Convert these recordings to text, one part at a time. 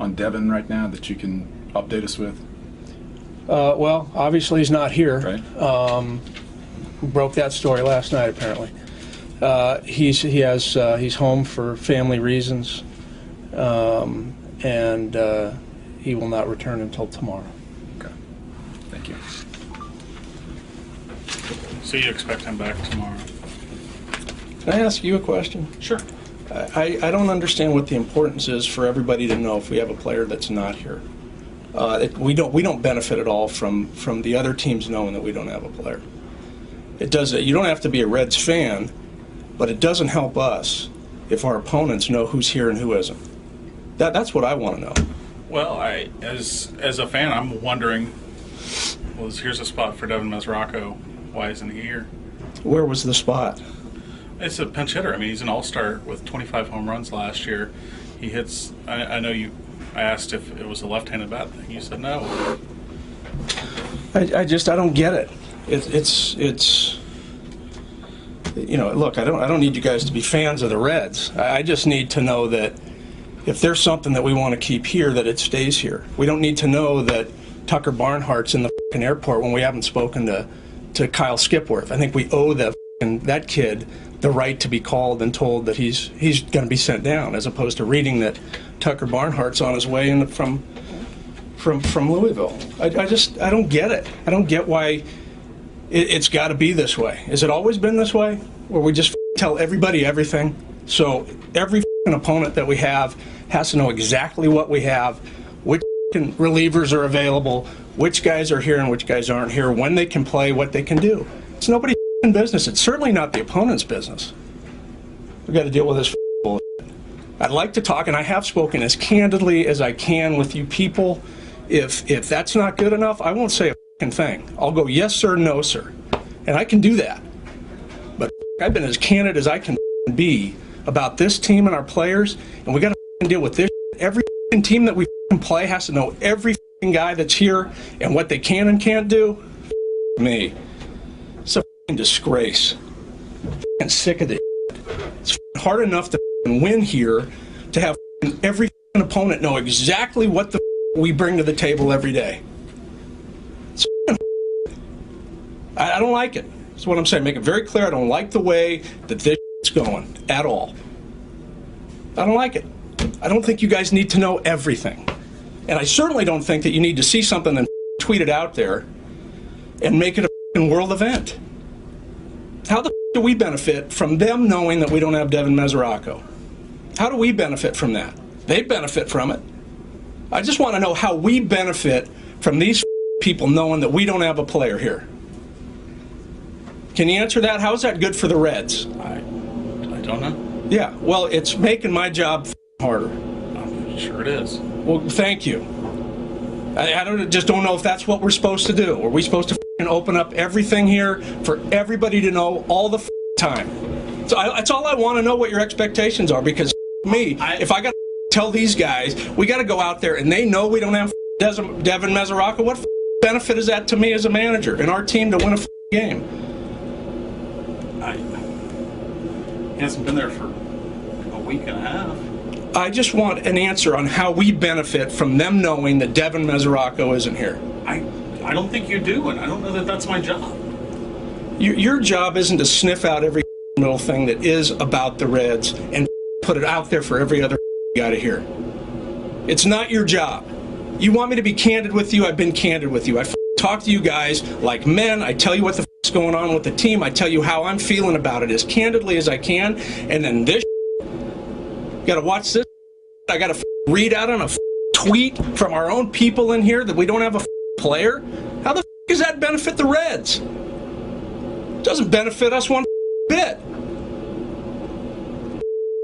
on Devin right now that you can update us with? Well, obviously he's not here. Right. Broke that story last night, apparently. He's home for family reasons, and he will not return until tomorrow. Okay. Thank you. So you expect him back tomorrow? Can I ask you a question? Sure. I don't understand what the importance is for everybody to know if we have a player that's not here. We don't benefit at all from the other teams knowing that we don't have a player. It does. You don't have to be a Reds fan, but it doesn't help us if our opponents know who's here and who isn't. That's what I want to know. Well, as a fan, I'm wondering. Well, here's a spot for Devin Mesoraco. Why isn't he here? Where was the spot? It's a pinch hitter. I mean, he's an all-star with 25 home runs last year. He hits. I know you. I asked if it was a left-handed bat thing. You said no. I don't get it. It's you know, look, I don't need you guys to be fans of the Reds. I just need to know that if there's something that we want to keep here, that it stays here. We don't need to know that Tucker Barnhart's in the fucking airport when we haven't spoken to Kyle Skipworth. I think we owe that kid the right to be called and told that he's going to be sent down, as opposed to reading that Tucker Barnhart's on his way in from Louisville. I don't get it. I don't get why it's got to be this way. Has it always been this way, where we just tell everybody everything? So every opponent that we have has to know exactly what we have, which relievers are available, which guys are here and which guys aren't here, when they can play, what they can do. It's nobody's business. It's certainly not the opponent's business. We've got to deal with this bullshit. I'd like to talk, and I have spoken as candidly as I can with you people. If that's not good enough, I won't say a thing. I'll go yes sir, no sir, and I can do that. But I've been as candid as I can be about this team and our players, and we got to deal with this. Every team that we play has to know every guy that's here and what they can and can't do. Me, it's a disgrace. I'm sick of this. It's hard enough to win here to have every opponent know exactly what the we bring to the table every day. I don't like it. That's what I'm saying. Make it very clear. I don't like the way that this is going at all. I don't like it. I don't think you guys need to know everything. And I certainly don't think that you need to see something and tweet it out there and make it a world event. How the do we benefit from them knowing that we don't have Devin Mesoraco? How do we benefit from that? They benefit from it. I just want to know how we benefit from these people knowing that we don't have a player here. Can you answer that? How is that good for the Reds? I don't know. Yeah, well, it's making my job harder. I'm sure it is. Well, thank you. I just don't know if that's what we're supposed to do. Are we supposed to open up everything here for everybody to know all the time? So that's all I want to know, what your expectations are, because if I got to tell these guys, we got to go out there and they know we don't have Devin Mesoraco, what benefit is that to me as a manager and our team to win a game? He hasn't been there for a week and a half. I just want an answer on how we benefit from them knowing that Devin Mesoraco isn't here. I don't think you do, and I don't know that that's my job. Your job isn't to sniff out every little thing that is about the Reds and put it out there for every other guy to hear. It's not your job. You want me to be candid with you? I've been candid with you. I talk to you guys like men. I tell you what the is going on with the team. I tell you how I'm feeling about it as candidly as I can. And then this got to watch this. I got to read out on a tweet from our own people in here that we don't have a player. How the does that benefit the Reds? It doesn't benefit us one bit.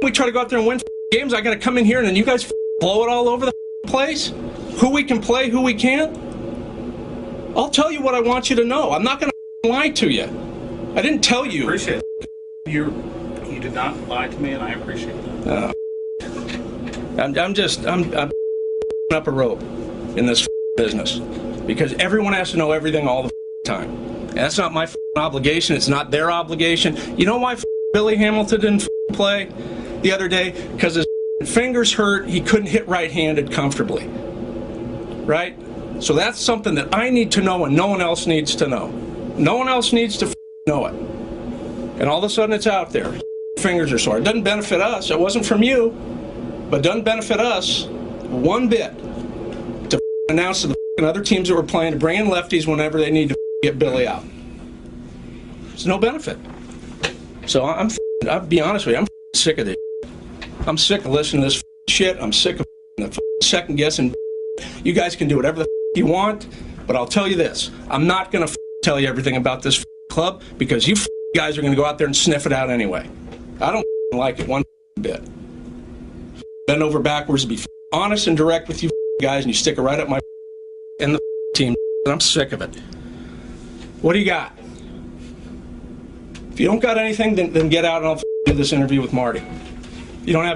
We try to go out there and win games. I got to come in here and then you guys blow it all over the place. Who we can play, who we can't. I'll tell you what I want you to know. I'm not going to lie to you. I didn't tell you. Appreciate it. You did not lie to me, and I appreciate that. I'm up a rope in this business because everyone has to know everything all the time. And that's not my obligation. It's not their obligation. You know why Billy Hamilton didn't play the other day? Because his fingers hurt, he couldn't hit right-handed comfortably. Right? So that's something that I need to know and no one else needs to know. No one else needs to know it. And all of a sudden it's out there. Fingers are sore. It doesn't benefit us. It wasn't from you, but doesn't benefit us one bit to announce to the other teams that were playing to bring in lefties whenever they need to get Billy out. There's no benefit. So I'll be honest with you, I'm sick of this. I'm sick of listening to this shit. I'm sick of the second guessing. You guys can do whatever the you want, but I'll tell you this. I'm not going to tell you everything about this club because you guys are going to go out there and sniff it out anyway. I don't like it one bit. Bend over backwards to be honest and direct with you guys, and you stick it right up my and the team. I'm sick of it. What do you got? If you don't got anything, then get out and I'll do this interview with Marty. You don't have